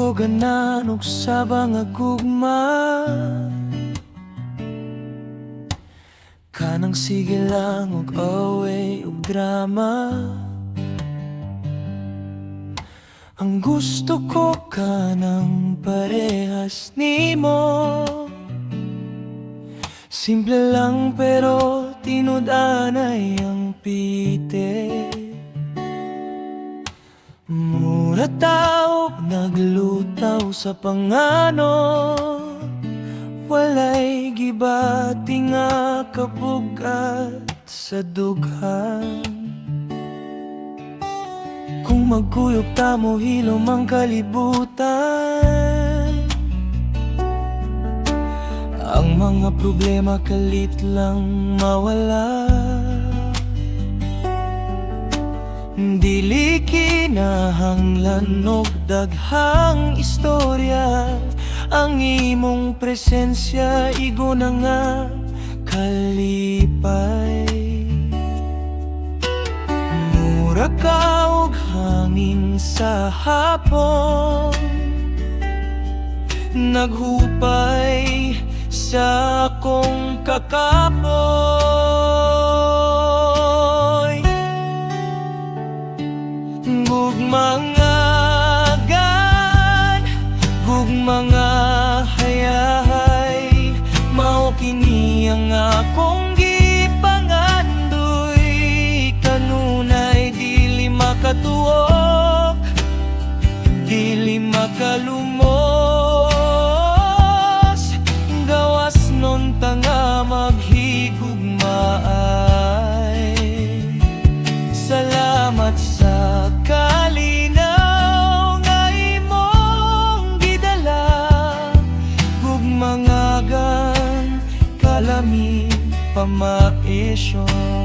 tutuganan og sabang agugma. Kanang sige lang og away og drama. Ang gusto ko kanang parehas nimo. Simple lang pero tinud-anay ang pite. Mura tao naglutaw sa pangano. Walay gibati nga kabugat sa dughan. Kung magkuyog ta mo hilom ang kalibutan. Ang mga problema kalit lang mawala. Dili kinahanglan og daghang istorya. Ang imong presensya igo na nga kalipay. Mura ka og hangin sa hapon, naghupay sa akong kakapoy. Gugmangagan, gugmanga hayahay, mao kini ang akong gipangandoy. Kanunay dili makatuok, dili makalumos. Gawas nun tanga maghigugmaay. Salamat sa kalinaw nga imong gidala. Gugmangagan kalami pamaisyon.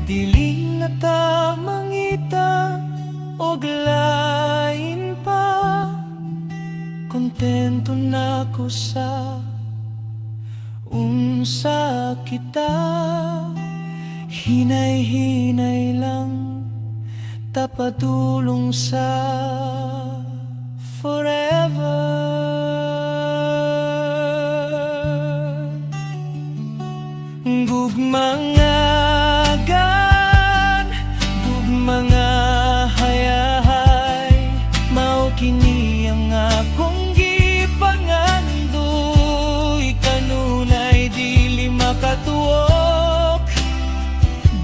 Dili na ta mangita og lain pa. Kontento na ko sa unsa kita. Hinay-hinay lang tapadulong sa forever. Gugmangagan, gugmanga hayahay, mao kini ang akong gipangandoy. Kanunay dili makatuok,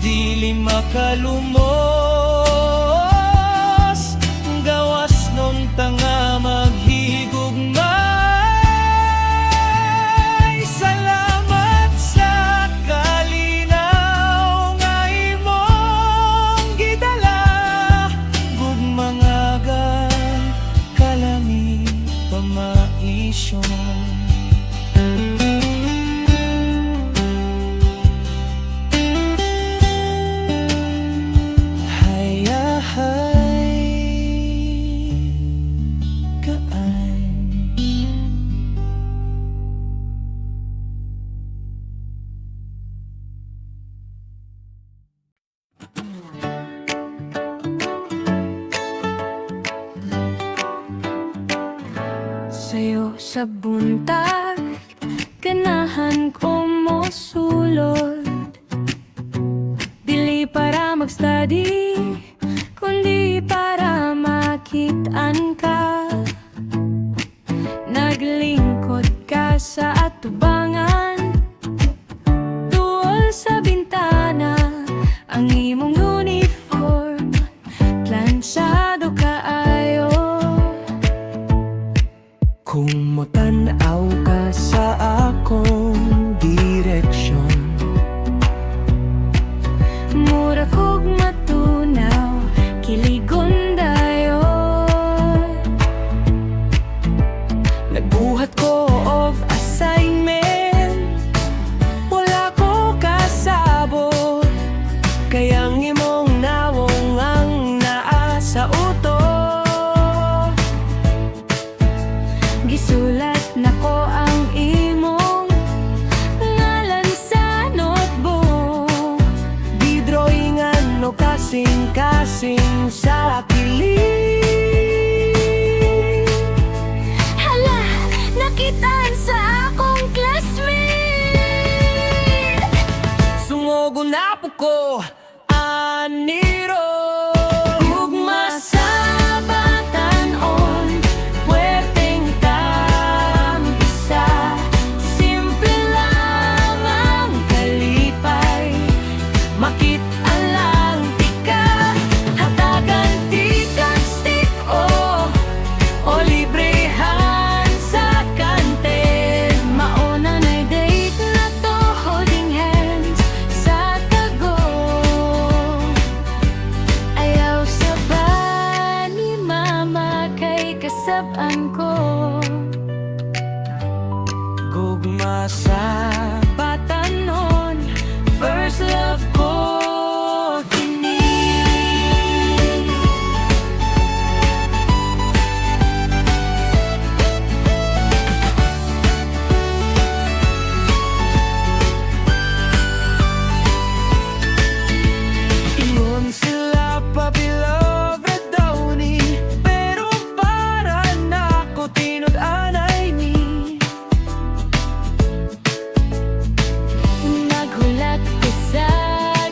dili makalumos. Gawas nun tanga maghigugmay. Salamat sa kalinaw nga imong gidala. Gugmangagan kalami pamaisyon. Sa'yo sa buntag, ganahan ko mosulod. Dili para mag-study, kundi para makitaan ka. Naglingkod ka sa atubangan, tuol sa bintana. Ang imong uniform, plansyado kaayo. Kung motanaw ka sa akong direksyon, mura kog matunaw, kiligon dayon. Gisulat nako ang imong ngalan sa notebook. Di drawingan no kasing-kasing sa kilig. Hala, nakitaan sa akong classmate. Sumugo na po ko, aniro. Ugma sa batanon, puwerteng tambisa. Simple lang ang kalipay, makit-an lang tika. Hatagan tikang stick o librehan sa kanten. Mauna na'y date na to, holding hands sa tago. Ayaw sa ba ni mama kay kasabaan ko. Gugma sa Batanon, first love ko kini. ingon sila pa beloved daw ni, pero para nako tinud-anay ni. Naghulat ko sa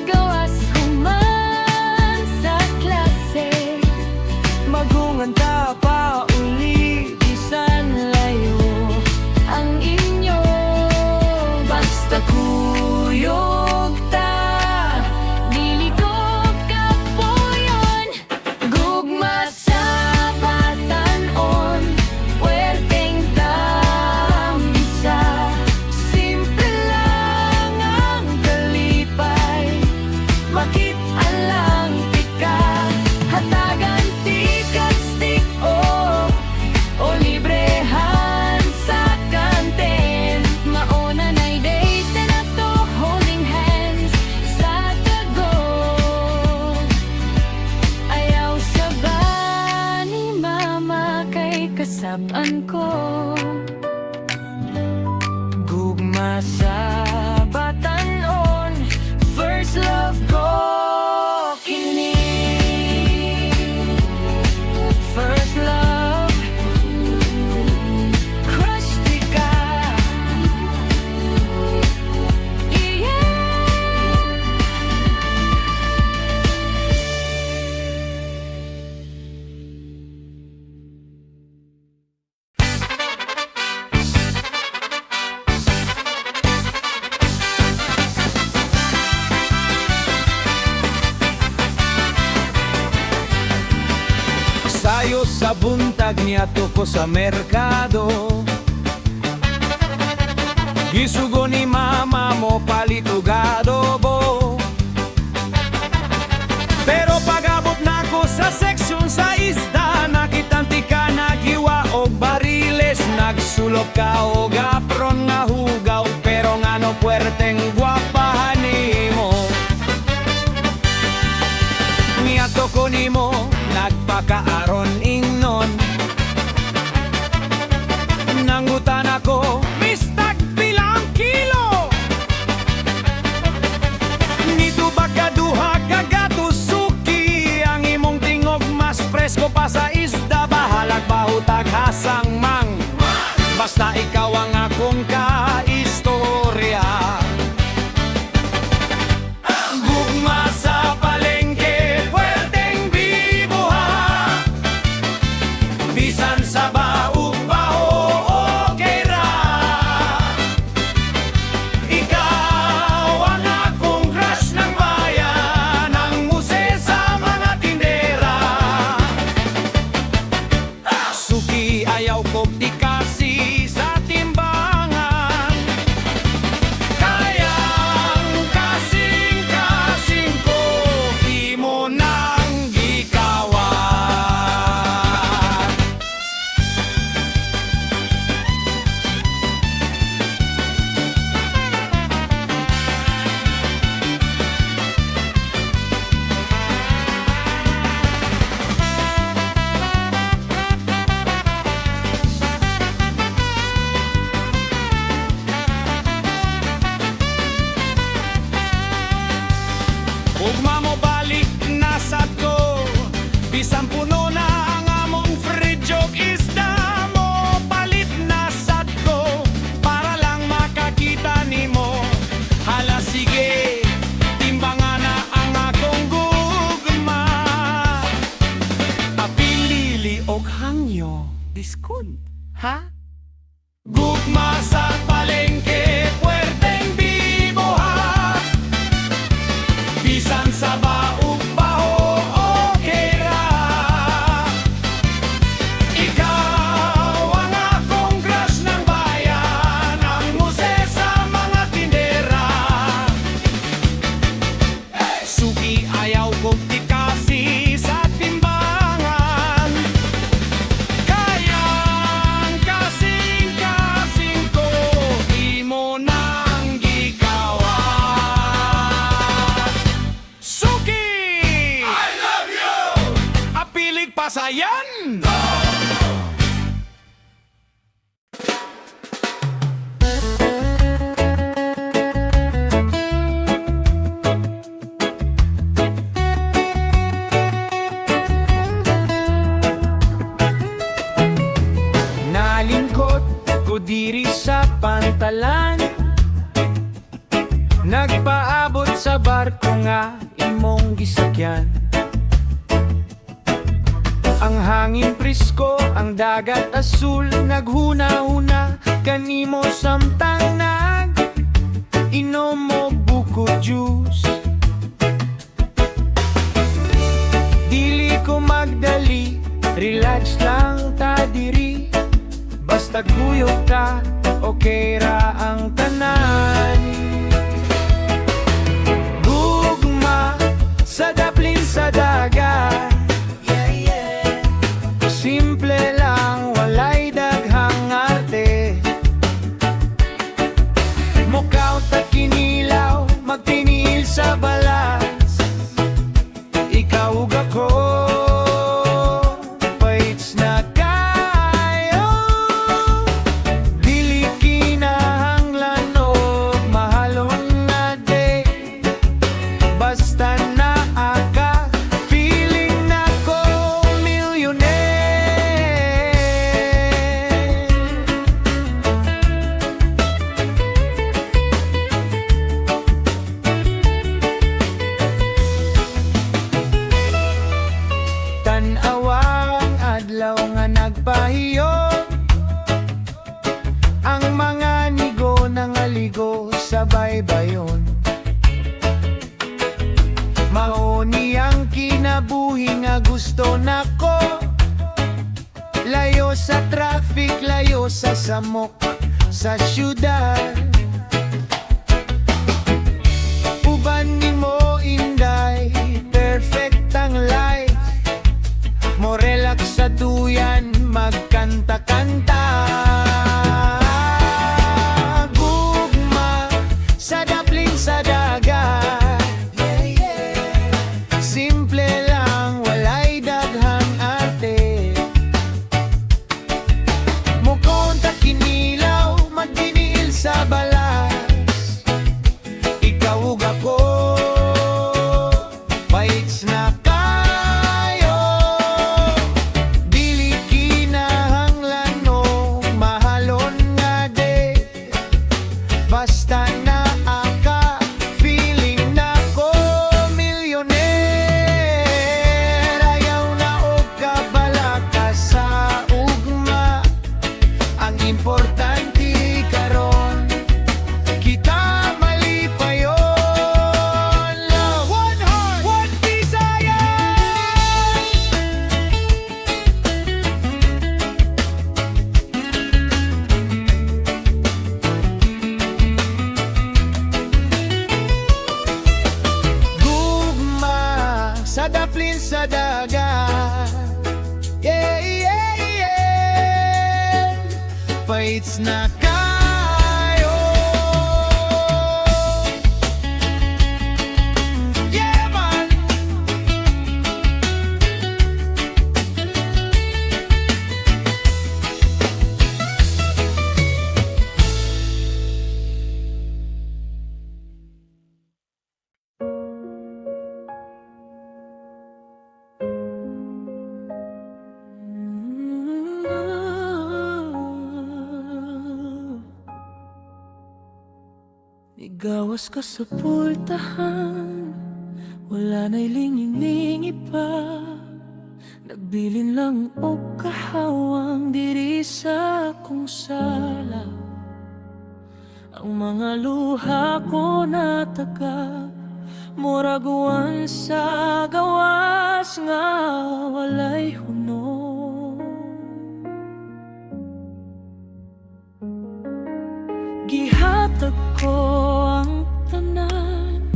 gawas human sa klase. Magungan ta pa uli, Bisan layo ang inyo, basta kuyog ta, dili ko kapuyon. Gugma sa batanon, puwerteng tambisa. Simple lang ang kalipay, makit-an lang tika. Hatagan tikat stick o librehan sa kanten. Mauna na'y date na to, holding hands sa tago. Ayaw sa ba ni mama kay kasabaan ko. gugma sa batanon, first love ko kini. First love, crush di ka. Sayo sa buntag niya ko sa merkado. Gisugo ni mama mo palitugado bo. Pero pag-abot na ko sa seksyon sa isda, nakitanti ka nagiwa og bariles. Nagsulok ka og apron nga hugaw, pero ngano puwerteng gwapahan nimo. Niato ko nimo, nagpakaaron ingnon. Nangutan ako, mistag bilang kilo. Nito ba kaduha kagatusuki, ang imong tingog mas presko pa sa isda. Bahalag bahutag hasang mang, basta ikaw ang akong kaistorya. Gugma sa palengke, puwerteng bibuha. Bisan sa baog baho, okay ra. Ikaw ang akong crush ng bayan, ang muse sa mga tindera. Suki ayaw ko tikasi sa timba. Gugma sa palengke, puwerteng biboha. Bisan sa baog baho, okay ra. Ikaw ang akong crush ng bayan, ang muse sa mga tindera. Suki ayaw kong tikasi sa timbangan. Kayang kasing-kasing ko, imo nang gikawat. Suki! I love you! Apilig pasayan! Nalingkot ko diri sa pantalan, nagpaabot sa barko nga imong gisakyan. Ang hangin presko, ang dagat asul, naghuna-huna kanimo samtang inom mo buko juice. Dili ko magdali, relax lang ta diri. Basta kuyog ka, okay ra ang tanan. Gugma sa daplin sa dagat. Simple lang, walay daghang arte. Mukaw ta kinilaw, magtinil sa balas. Ikaw ug ako, paits na kayo. Dili kinahanglan og mahalon na day. Basta naa ka, feeling na ko millionaire. Tan-awang adlaw nga nagpahiyo, ang mga nigo nangaligo sa baybayon. Mao niyang kinabuhi nga gusto nako. Layo sa traffic, layo sa samok, sa syudad. Uban nimo inday, perfect ang life. Mo relax sa duyan, magkanta-kanta. Gugma sa daplin sa dagat. Simple lang, walay daghang arte. Mukon ta kinilaw, magdiniil sa balas. Ikaw ug ako, paits na kayo. Dili kinahanglan og mahalon nga day. Basta naa ka, feeling na ko millionaire. Ayaw na og kabalaka sa ugma. Ang importante karon, kita malipayon. Love, one heart, one desire. Gugma sa daplin sa dagat. Yeah, yeah, yeah. Paits na kayo. Yeah, man. Igawas ka sa pultahan, wala na'y linging-lingi pa. Nagbilin lang o kahawang diri sa akong sala. Ang mga luha ko natagak, muraguan sa gawas nga walay hunong. Gihatag ko ang tanan,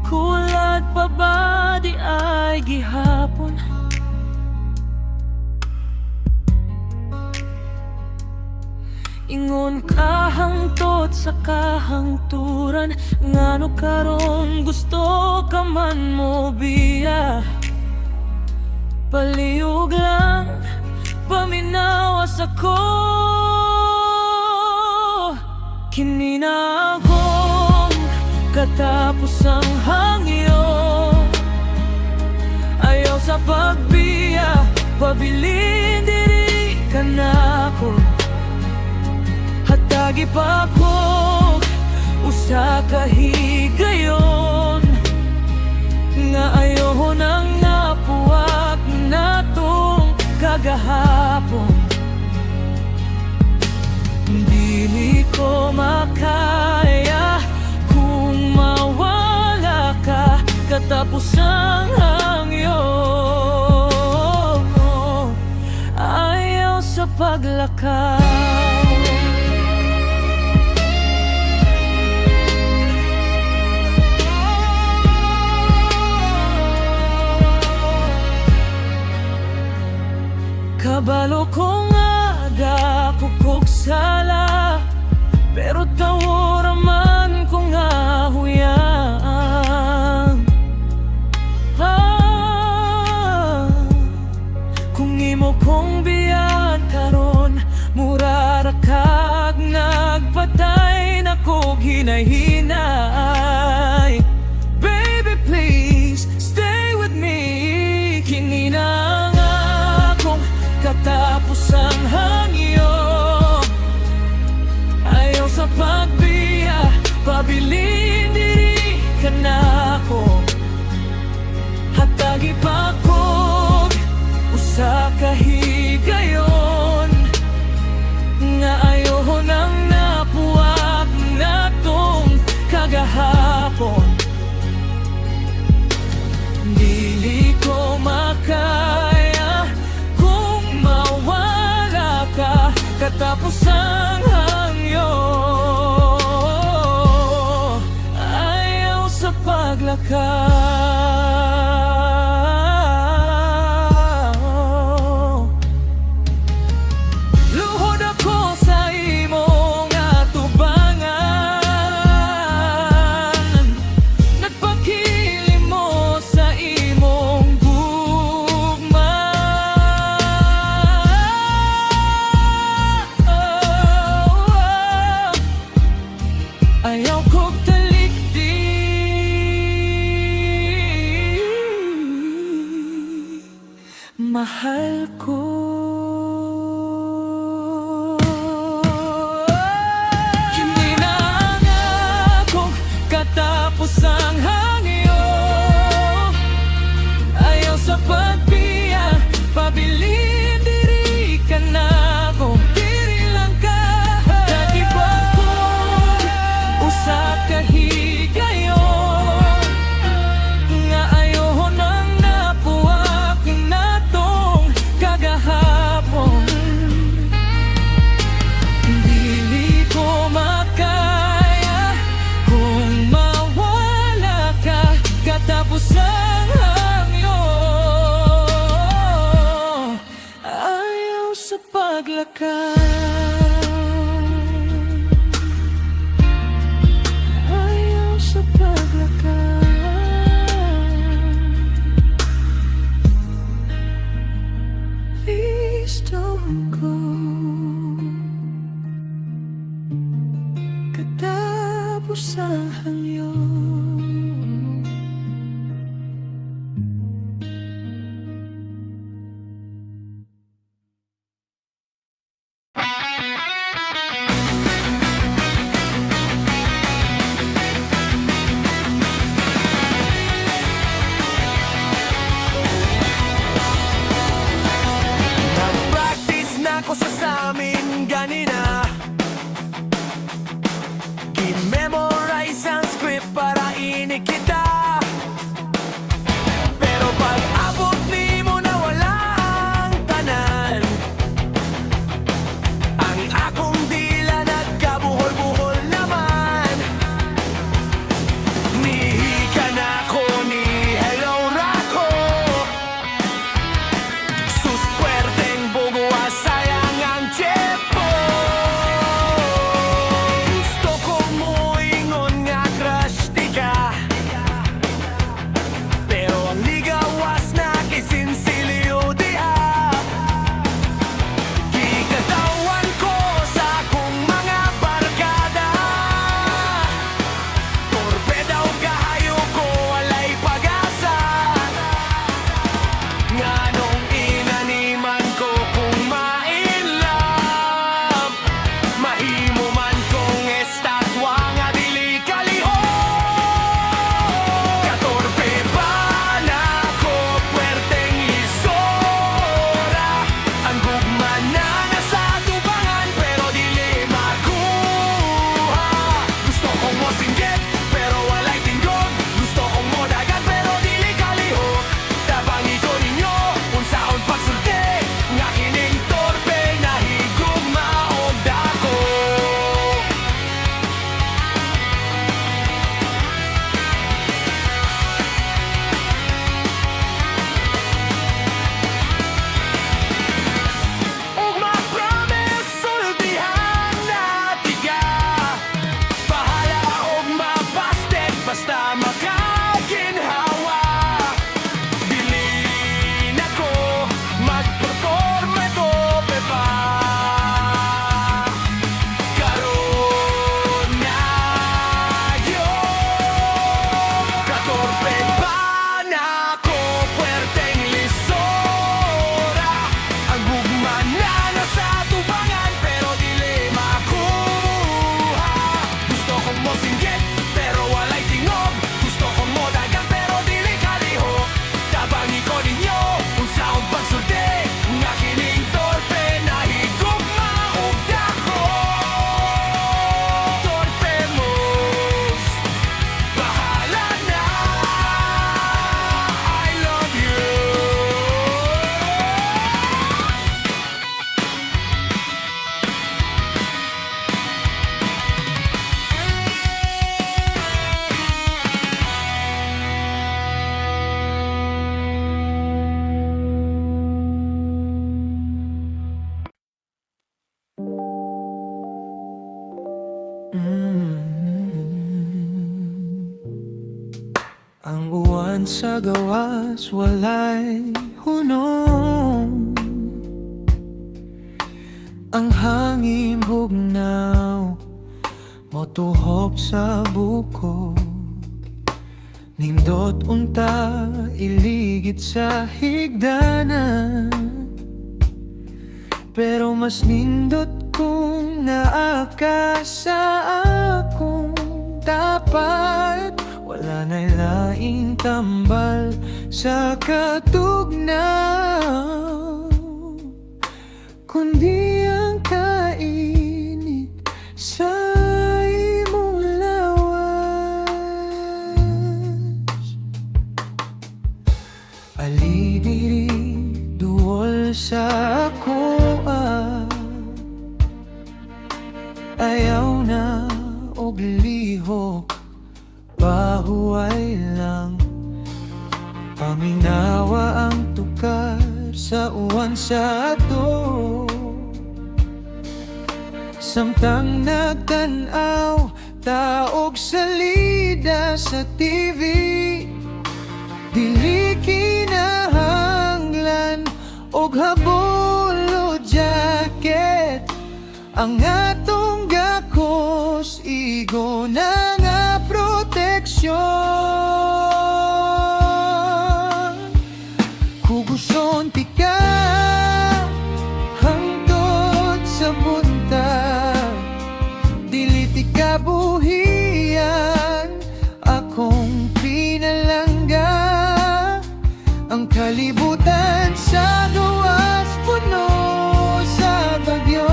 kulat pa ba di ay gihapon. Ingon kahangtot sa kahangturan, ngano karon gusto ka man mo biya. Palihog lang, paminawas ako. Kini na akong katapos ang hangyo. Ayaw sa pagbiya, pabilin diri ka na ako. Hatagi pa ko, usa ka higayon. Nga ayaw nang napuwag na tong kagahapon. Dili ko makaya kung mawala ka, katapos ang hangyo. Ayaw sa paglakaw. Kabalo ko nga dako kog sala, pero tawo raman ko nga huyang. Kung imo kong biyan karon, murara kag nagpatay na kog hinay-hinay. Baby please, stay with me. Kini na katapos ang hangyo. Ayaw sa pagbiya, pabilin diri ka na ako. Hatagi pa ko, usa ka higayon. Nga ayaw nang napuwag na tong kagahapon. Dili ko makaya katapos ang hangyo. Ayaw sa paglakaw. Luhod ako sa imong atubangan, nagpakilim mo sa imong gugma. Ayaw kong talikdi, mahal ko. Kini na ang akong katapos ang hangyo. Ayaw sa pagbiya, pabilin diri ka na ako. Diri lang ka, tagiba ko, usa ka higayon. Nga ayaw nang napuwag na tong kagahapon. Dili ko makaya kung mawala ka, katapos ang hangyo. Ayaw sa paglakaw. Ayaw sa paglakaw. Please don't go. Katapos ang hangyo. Ang uwan sa gawas walay hunong, ang hangin bugnaw motuhop sa bukog. Nindot unta iligid sa higdanan, pero mas nindot kung naa ka sa akong tapat. Wala na'y laing tambal sa katugnaw, kundi ang kainit sa imong lawas. Ali diri duol sa akoa, ayaw na og lihok, pahuway lang. Paminawa ang tukar sa uwan sa ato, samtang nagtanaw taog salida sa TV. Dili kinahanglan og habol o jacket, ang atong gakos igo na nga proteksyon. Kuguson ti ka hangtod sa buntag, dili ti ka buhian akong pinalangga. Ang kalibutan sa gawas puno sa bagyo,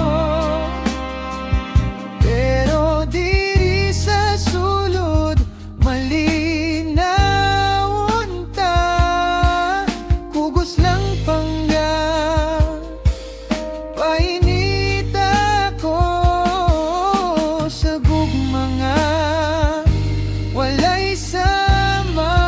pero diri sa sulod malinaw unta. Kugos lang pangga painit ako sa gugmanga walay sama.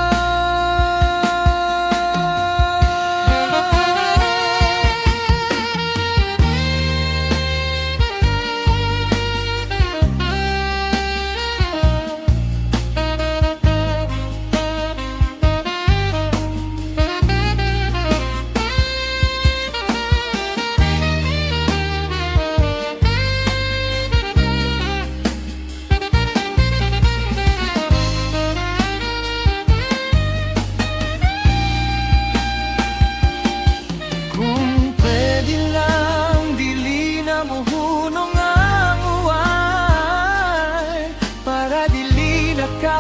Kung pwede lang, dili na muhunong ang uwan, para dili na ka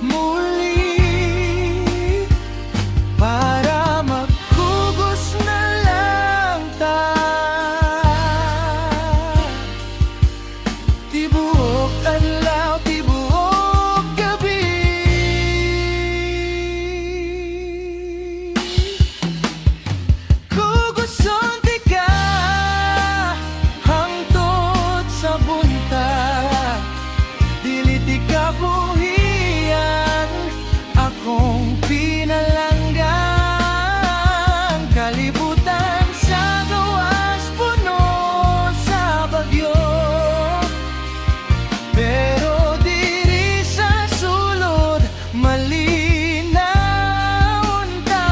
muli, para magkugos na lang ta. Tibuok adlaw, tibuok gabi, kuguson ti ka hangtod sa buntag, dili ti ka buhian akong pinalanggang. Kalibutan sa gawas puno sa bagyo, pero diri sa sulod malinaw unta.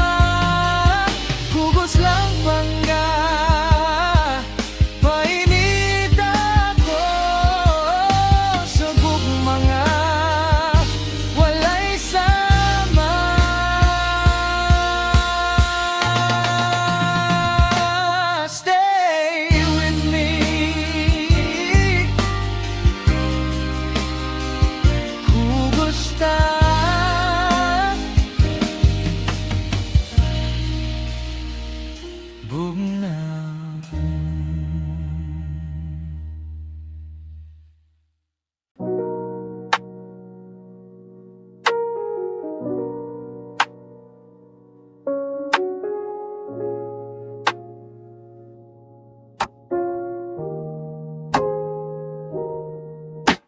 Kugos lang pangga painit ako sa gugmanga walay sama. Stay with me, kugos ta bugnaw.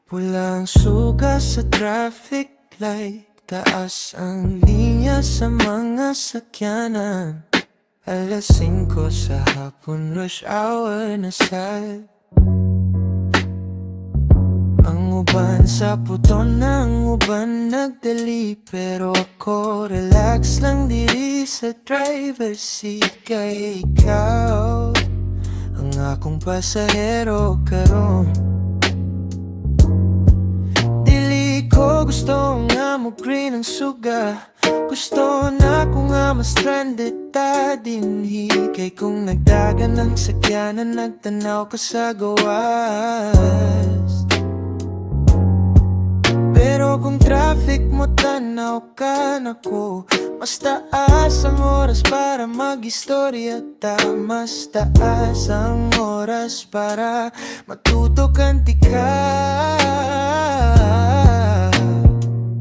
Pulang suga sa traffic light, taas ang linya sa mga sakyanan. Alas 5 sa hapon, rush hour na sad. Ang uban sa puton ng uban nagdali, pero ako relax lang diri sa driver's seat. Kaya ikaw ang akong pasahero karon. Dili ko gusto nga mo green ang suga. Gusto na ko nga mas stranded ta dinhi. Kay kung nagdagan ng sakyanan, nagtanaw ka sa gawas. Pero kung traffic mo tanaw ka nako, mas taas ang oras para mag-istorya ta. Mas taas ang oras para matuto kang tika.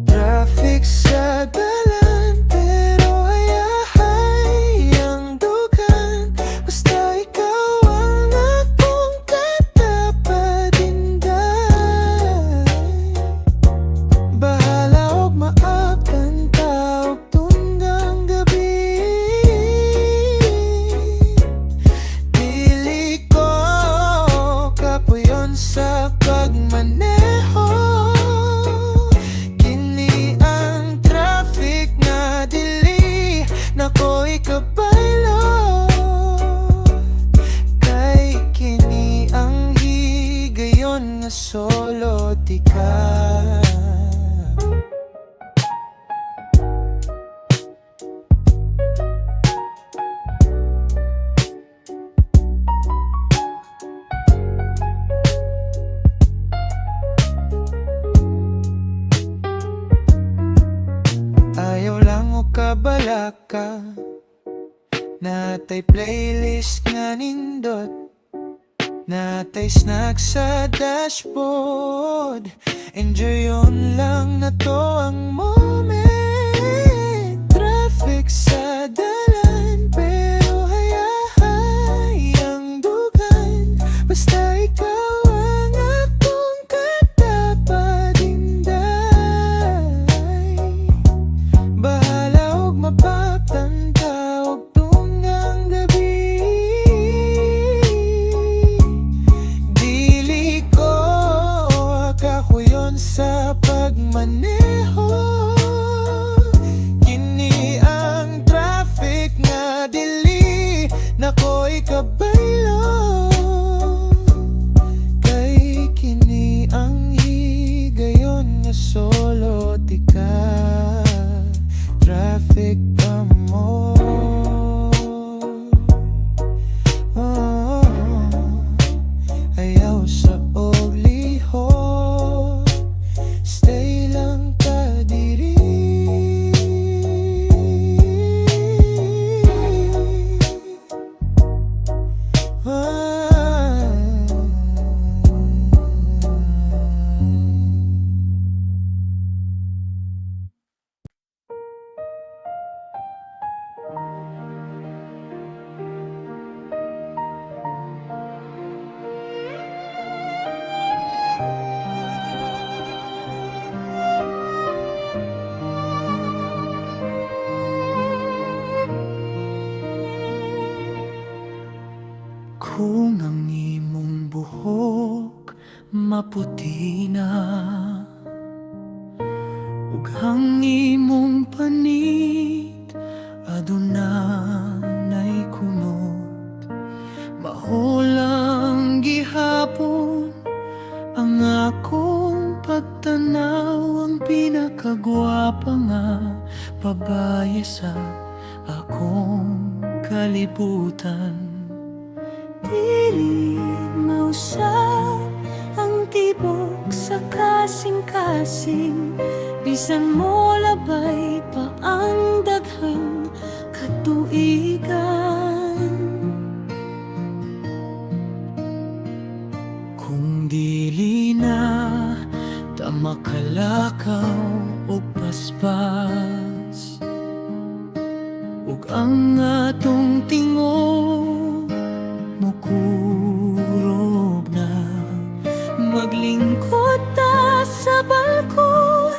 Traffic sa dalan, pero hayahay ang dugan. Basta ikaw ang akong katapat, inday. Bahala og maabtan ta og tunggang gabi. Dili ko kapuyon sa pagmaneho. Kini ang traffic nga dili na ko ikabaylo. Kay kini ang higayon nga solo di ka. Ayaw lang o kabalaka, natay playlist nga nindot, natay snack sa dashboard. Enjoy yun lang na to ang moment. Traffic sa dalan, pero hayahay ang dugan. Basta ikaw ang akong katapat, inday. Bahala og mapaptan ta og tunggang gabi. Dili ko kahuyon sa pagmaneho. Kini ang traffic nga dili na ko ikabaylo. Kay kini ang higayon nga solo di ka. Traffic amor. Oh, ayaw sa og lihok. Stay lang ka diri. Kung ang imong buhok maputi na, ug ang imong panit adunay kunot, mahulang gihapon ang akong pagtanaw. Ang pinakagwapa nga babae sa akong kalibutan. Dili mausap ang tibok sa kasing-kasing, bisan mo labay pa ang daghang katuigan. Kung dili na ta makalakaw o paspas, ug ang atong tingog mukurog na, Maglingkod ta sa balkon,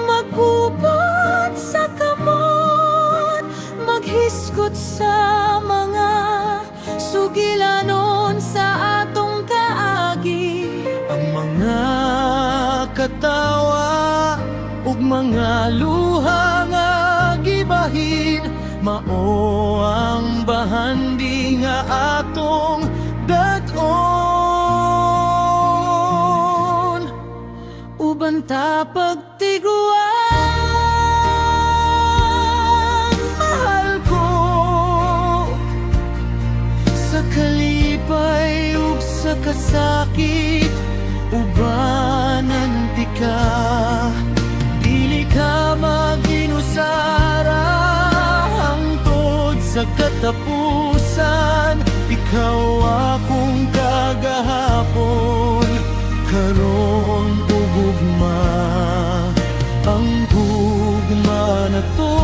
magubot sa kamot, maghiskot sa mga sugilanon sa atong kaagi. ang mga katawa ug mga luha nga gibahin, mao ang bahandi nga atong dat-on. Uban ta pagtiguan, Mahal ko sa kalipay ug sa kasakit, ubanan ti ka. Dili ka maginusara hangtod sa katapusan. Ikaw akong kagahapon, karon ug ugma. Ang gugma na to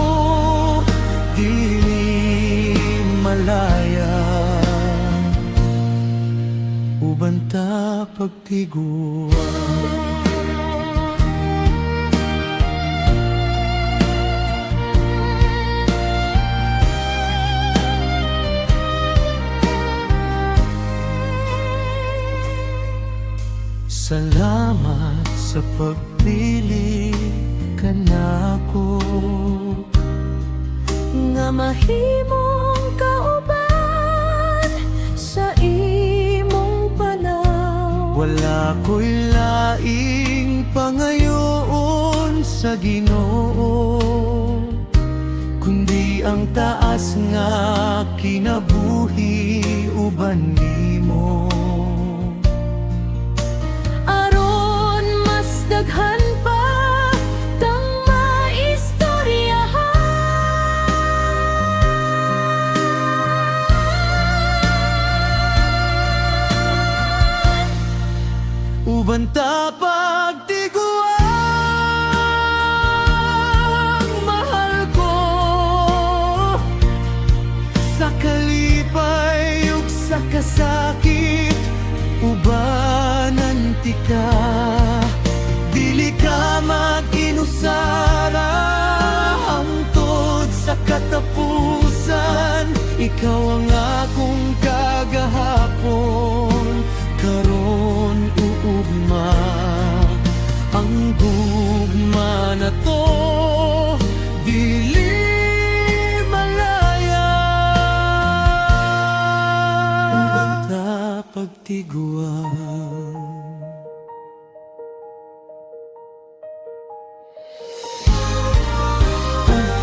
dili malaya, uban ta pagtiguan. Salamat sa pagpili ka nako, nga mahimong kauban sa imong panaw. wala ko'y laing pangayoon sa Ginoo, kundi ang taas nga kinabuhi uban nimo. Aron mas daghan pa tang maistoryahan, Uban ta pagtiguan, mahal ko sa kalipay ug sa kasakit, ubanan ti ka. Dili ka maginusara hangtod sa katapusan. Ikaw ang akong kagahapon, karon uugma. Ang gugma na to dili malaya, uban ta pagtiguan.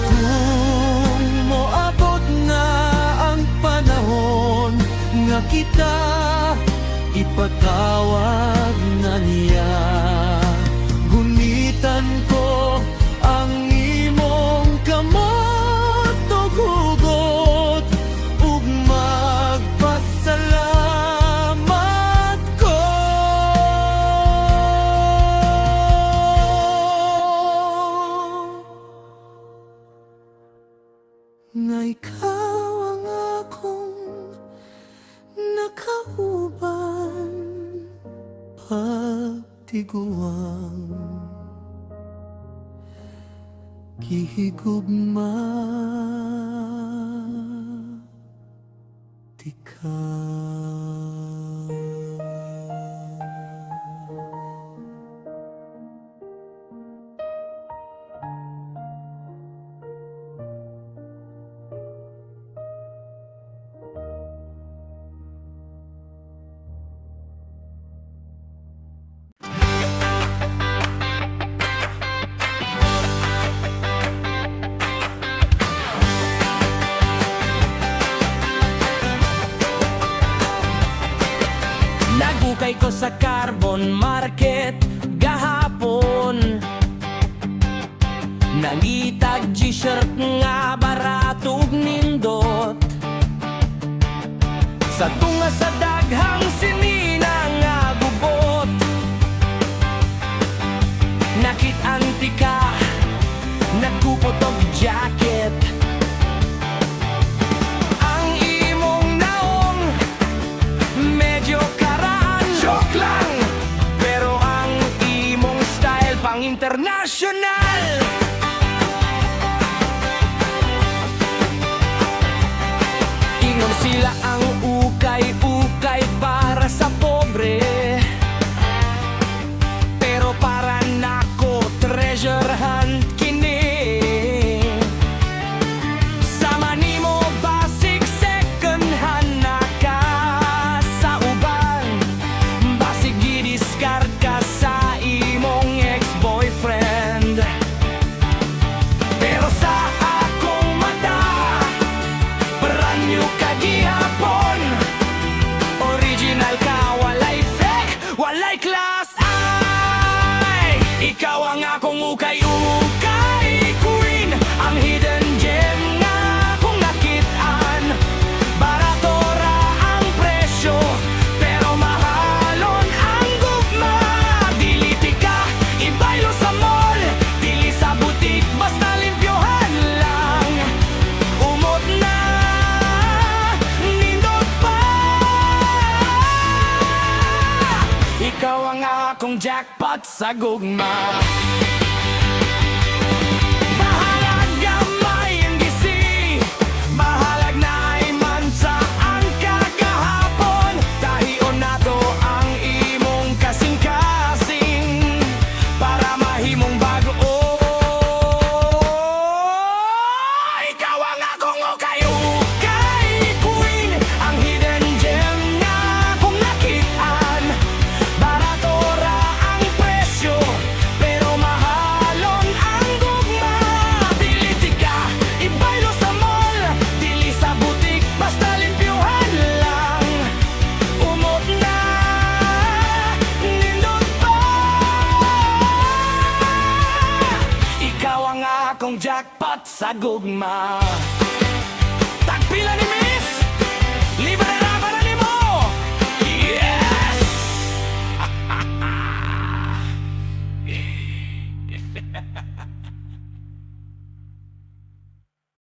Kung moabot na ang panahon nga kita ipatawag na niya, gunitan ko ang imong kamot ug hugot ug magpasalamat ko. Nga ikaw ang akong nakauban, pagtiguan, gihigugma ti ka. Nagukay ko sa carbon market gahapon, nangitag G-shirt nga barato ug nindot. Sa tunga sa daghang sinina nga gubot, nakit-anti ka, nagkupot og jacket. Ang imong naong medyo karaan, joke lang, pero ang imong style pang international. Ingon sila ang ukay-ukay para sa pobre, pero para Ikaw ang akong jackpot sa gugma. Bahalag gamay ang gisi, bahalag na ay mansa ang kagahapon. Tahion nato ang imong kasing-kasing para mahimong bago. Ikaw ang akong ukay-ukay queen, ang hidden gem na kung nakitaan. Barato ra ang presyo, pero mahalon ang gugma. Dili tika, ibaylo sa mall, dili sa butik, basta limpyuhan lang. Umot na, nindot pa. Ikaw ang akong jackpot sa gugma. Tagpila ni Miss, libre